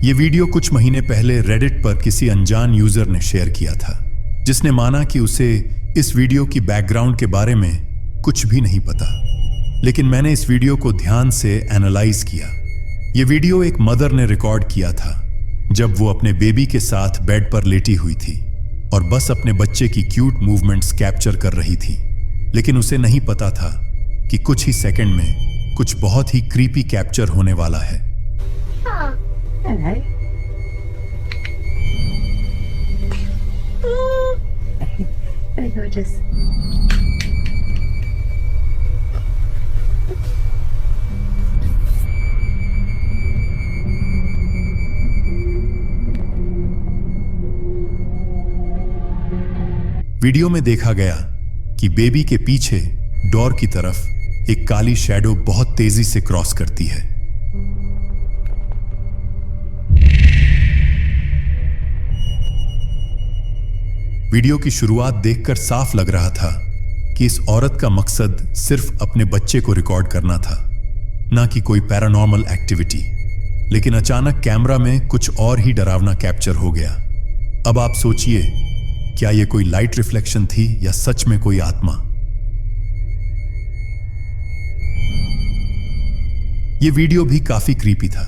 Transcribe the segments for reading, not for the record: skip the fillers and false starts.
ये वीडियो कुछ महीने पहले रेडिट पर किसी अनजान यूजर ने शेयर किया था, जिसने माना कि उसे इस वीडियो की बैकग्राउंड के बारे में कुछ भी नहीं पता। लेकिन मैंने इस वीडियो को ध्यान से एनालाइज किया। ये वीडियो एक मदर ने रिकॉर्ड किया था जब वो अपने बेबी के साथ बेड पर लेटी हुई थी और बस अपने बच्चे की क्यूट मूवमेंट्स कैप्चर कर रही थी। लेकिन उसे नहीं पता था कि कुछ ही सेकंड में कुछ बहुत ही क्रीपी कैप्चर होने वाला है। Hello. Very gorgeous. वीडियो में देखा गया कि बेबी के पीछे डोर की तरफ एक काली शैडो बहुत तेजी से क्रॉस करती है। वीडियो की शुरुआत देखकर साफ लग रहा था कि इस औरत का मकसद सिर्फ अपने बच्चे को रिकॉर्ड करना था, ना कि कोई पैरानॉर्मल एक्टिविटी। लेकिन अचानक कैमरा में कुछ और ही डरावना कैप्चर हो गया। अब आप सोचिए, क्या यह कोई लाइट रिफ्लेक्शन थी या सच में कोई आत्मा? यह वीडियो भी काफी क्रीपी था।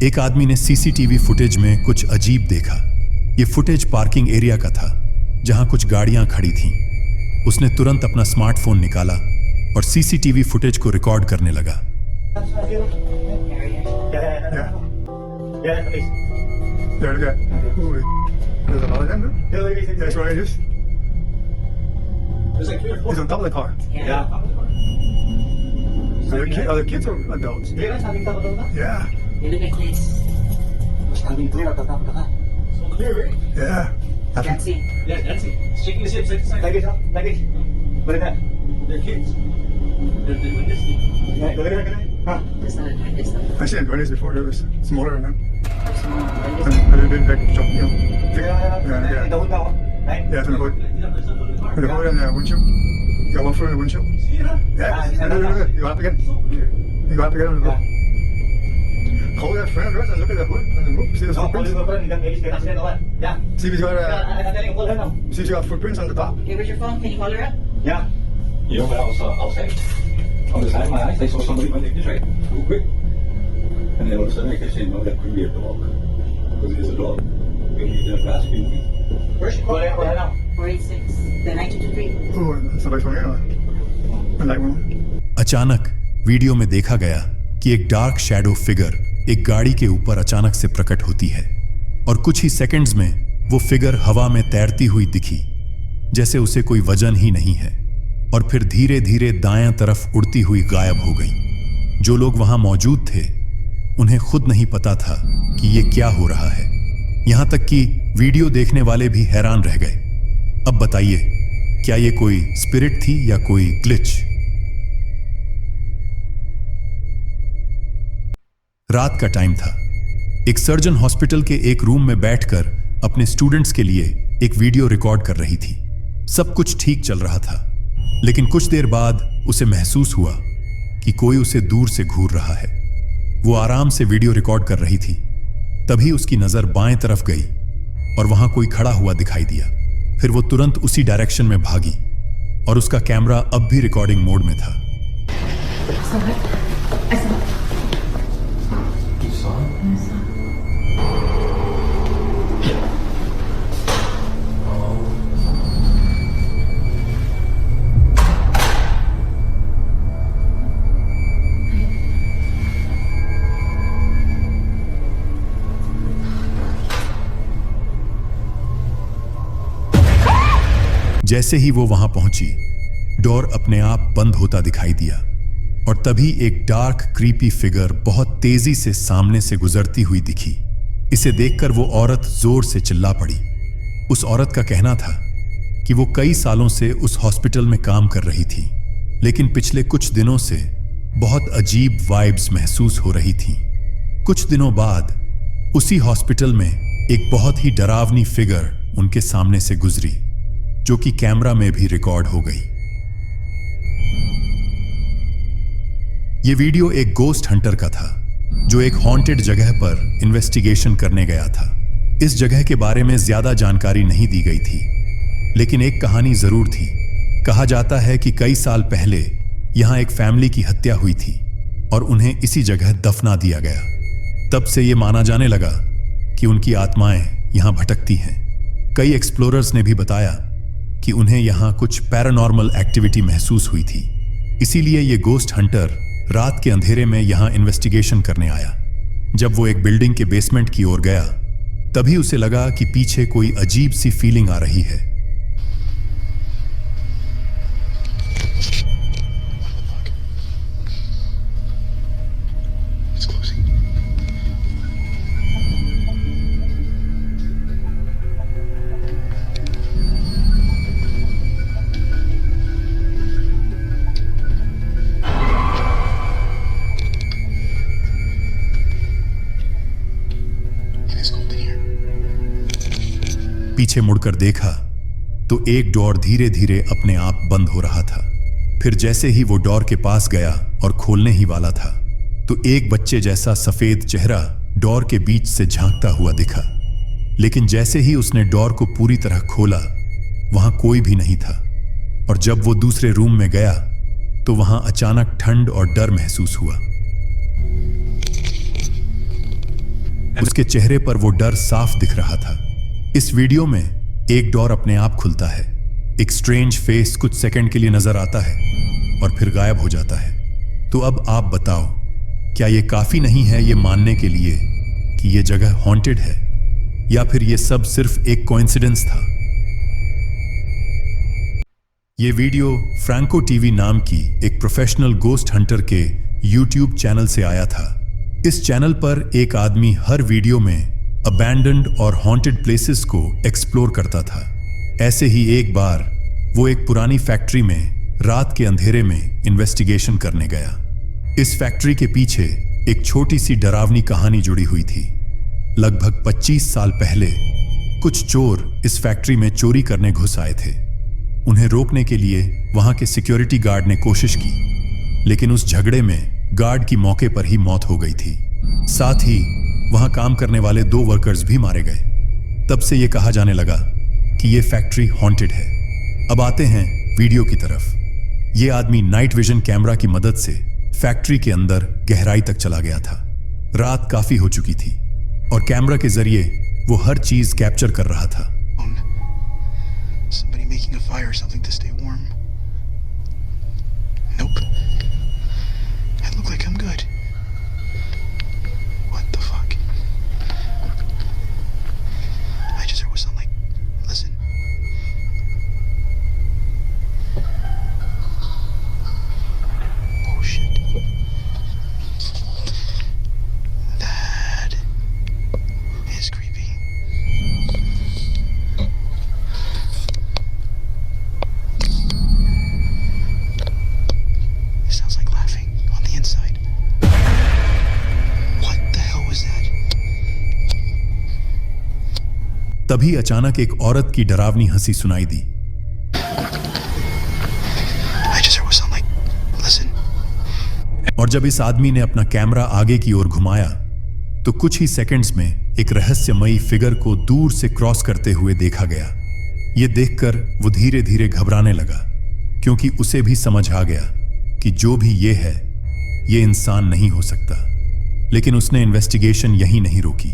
एक आदमी ने सीसीटीवी फुटेज में कुछ अजीब देखा। यह फुटेज पार्किंग एरिया का था जहां कुछ गाड़ियां खड़ी थीं। उसने तुरंत अपना स्मार्टफोन निकाला और सीसीटीवी फुटेज को रिकॉर्ड करने लगा। That's it. Yeah, that's it. Shaking the ship, side to side. Like it, huh? Like it. Look at that. They're kids. They're with this thing. Yeah, look at that. Huh? It's not like this though. I seen bunnies before. It was smaller than that. It's And they've been back to jump, you know. Yeah. The hood now, right? Yeah, it's in the hood. With the hood and the windshield. You got one foot in the windshield. See it, huh? Yeah. Look. You go up again. You go up again on the hood. Hold that front rest and look at the hood and the roof. See the footprints? Yeah. See if he's got I'm telling you, hold her now. see if he's got footprints on the top. Okay, where's your phone? Can you call her up? Yeah. You know what I was saying? On the side of my eyes, I saw somebody when they did right. Real quick. And then all of a sudden I kept saying, no, that could be a dog. Because it is a dog. Maybe the grass could be. Where's she? Hold her now. 486. The 9223. Oh, somebody's coming in. The light one. अचानक video में देखा गया कि एक dark shadow figure एक गाड़ी के ऊपर अचानक से प्रकट होती है और कुछ ही सेकंड्स में वो फिगर हवा में तैरती हुई दिखी, जैसे उसे कोई वजन ही नहीं है, और फिर धीरे धीरे दायां तरफ उड़ती हुई गायब हो गई। जो लोग वहां मौजूद थे उन्हें खुद नहीं पता था कि ये क्या हो रहा है। यहां तक कि वीडियो देखने वाले भी हैरान रह गए। अब बताइए, क्या ये कोई स्पिरिट थी या कोई ग्लिच? रात का टाइम था। एक सर्जन हॉस्पिटल के एक रूम में बैठकर अपने स्टूडेंट्स के लिए एक वीडियो रिकॉर्ड कर रही थी। सब कुछ ठीक चल रहा था, लेकिन कुछ देर बाद उसे महसूस हुआ कि कोई उसे दूर से घूर रहा है। वो आराम से वीडियो रिकॉर्ड कर रही थी, तभी उसकी नजर बाएं तरफ गई और वहां कोई खड़ा हुआ दिखाई दिया। फिर वो तुरंत उसी डायरेक्शन में भागी और उसका कैमरा अब भी रिकॉर्डिंग मोड में था। जैसे ही वो वहां पहुंची, डोर अपने आप बंद होता दिखाई दिया और तभी एक डार्क क्रीपी फिगर बहुत तेजी से सामने से गुजरती हुई दिखी। इसे देखकर वो औरत जोर से चिल्ला पड़ी। उस औरत का कहना था कि वो कई सालों से उस हॉस्पिटल में काम कर रही थी, लेकिन पिछले कुछ दिनों से बहुत अजीब वाइब्स महसूस हो रही थीं। कुछ दिनों बाद उसी हॉस्पिटल में एक बहुत ही डरावनी फिगर उनके सामने से गुजरी, जो कि कैमरा में भी रिकॉर्ड हो गई। ये वीडियो एक गोस्ट हंटर का था, जो एक हॉन्टेड जगह पर इन्वेस्टिगेशन करने गया था। इस जगह के बारे में ज्यादा जानकारी नहीं दी गई थी, लेकिन एक कहानी जरूर थी। कहा जाता है कि कई साल पहले यहां एक फैमिली की हत्या हुई थी और उन्हें इसी जगह दफना दिया गया। तब से यह माना जाने लगा कि उनकी आत्माएं यहां भटकती हैं। कई एक्सप्लोरर्स ने भी बताया कि उन्हें यहां कुछ पैरानॉर्मल एक्टिविटी महसूस हुई थी। इसीलिए यह गोस्ट हंटर रात के अंधेरे में यहां इन्वेस्टिगेशन करने आया। जब वो एक बिल्डिंग के बेसमेंट की ओर गया, तभी उसे लगा कि पीछे कोई अजीब सी फीलिंग आ रही है। पीछे मुड़कर देखा तो एक डोर धीरे धीरे अपने आप बंद हो रहा था। फिर जैसे ही वो डोर के पास गया और खोलने ही वाला था, तो एक बच्चे जैसा सफेद चेहरा डोर के बीच से झांकता हुआ दिखा। लेकिन जैसे ही उसने डोर को पूरी तरह खोला, वहां कोई भी नहीं था। और जब वो दूसरे रूम में गया तो वहां अचानक ठंड और डर महसूस हुआ। उसके चेहरे पर वो डर साफ दिख रहा था। इस वीडियो में एक डोर अपने आप खुलता है, एक स्ट्रेंज फेस कुछ सेकंड के लिए नजर आता है और फिर गायब हो जाता है। तो अब आप बताओ, क्या यह काफी नहीं है ये मानने के लिए कि यह जगह हॉन्टेड है, या फिर यह सब सिर्फ एक कोइंसिडेंस था? यह वीडियो फ्रैंको टीवी नाम की एक प्रोफेशनल गोस्ट हंटर के यूट्यूब चैनल से आया था। इस चैनल पर एक आदमी हर वीडियो में अबैंडन्ड और हॉन्टेड प्लेसेस को एक्सप्लोर करता था। ऐसे ही एक बार वो एक पुरानी फैक्ट्री में रात के अंधेरे में इन्वेस्टिगेशन करने गया। इस फैक्ट्री के पीछे एक छोटी सी डरावनी कहानी जुड़ी हुई थी। लगभग 25 साल पहले कुछ चोर इस फैक्ट्री में चोरी करने घुस आए थे। उन्हें रोकने के लिए वहां के सिक्योरिटी गार्ड ने कोशिश की, लेकिन उस झगड़े में गार्ड की मौके पर ही मौत हो गई थी। साथ ही वहां काम करने वाले 2 वर्कर्स भी मारे गए। तब से यह कहा जाने लगा कि यह फैक्ट्री हॉन्टेड है। अब आते हैं वीडियो की तरफ। यह आदमी नाइट विजन कैमरा की मदद से फैक्ट्री के अंदर गहराई तक चला गया था। रात काफी हो चुकी थी और कैमरा के जरिए वो हर चीज कैप्चर कर रहा था। Somebody making a fire or something to stay warm. Nope. I look like I'm good. What the fuck? I just heard what sound like. Listen. Oh shit. That is creepy. It sounds like laughing on the inside. What the hell was that? तभी अचानक एक औरत की डरावनी हंसी सुनाई दी। I just heard what sound like. Listen. और जब इस आदमी ने अपना कैमरा आगे की ओर घुमाया, तो कुछ ही सेकंड्स में एक रहस्यमयी फिगर को दूर से क्रॉस करते हुए देखा गया। यह देखकर वो धीरे धीरे घबराने लगा, क्योंकि उसे भी समझ आ गया कि जो भी ये है, ये इंसान नहीं हो सकता। लेकिन उसने इन्वेस्टिगेशन यहीं नहीं रोकी।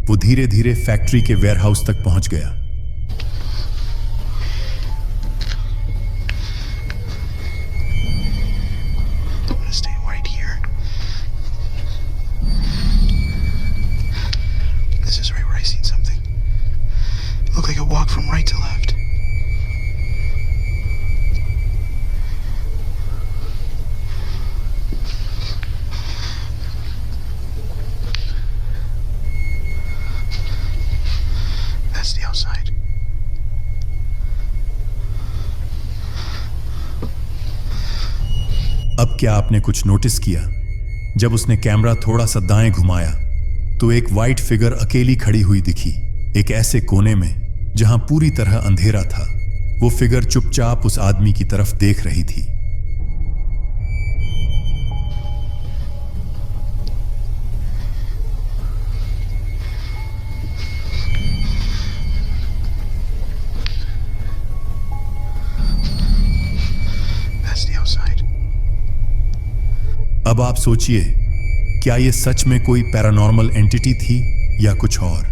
वो धीरे धीरे फैक्ट्री के वेयरहाउस तक पहुंच गया। I'm gonna stay right here. This is right where I seen something. It looked like it walked from right to left. That's the outside. अब क्या आपने कुछ नोटिस किया? जब उसने कैमरा थोड़ा सा दाएं घुमाया, तो एक वाइट फिगर अकेली खड़ी हुई दिखी, एक ऐसे कोने में जहां पूरी तरह अंधेरा था। वो फिगर चुपचाप उस आदमी की तरफ देख रही थी। अब आप सोचिए, क्या ये सच में कोई पैरानॉर्मल एंटिटी थी या कुछ और?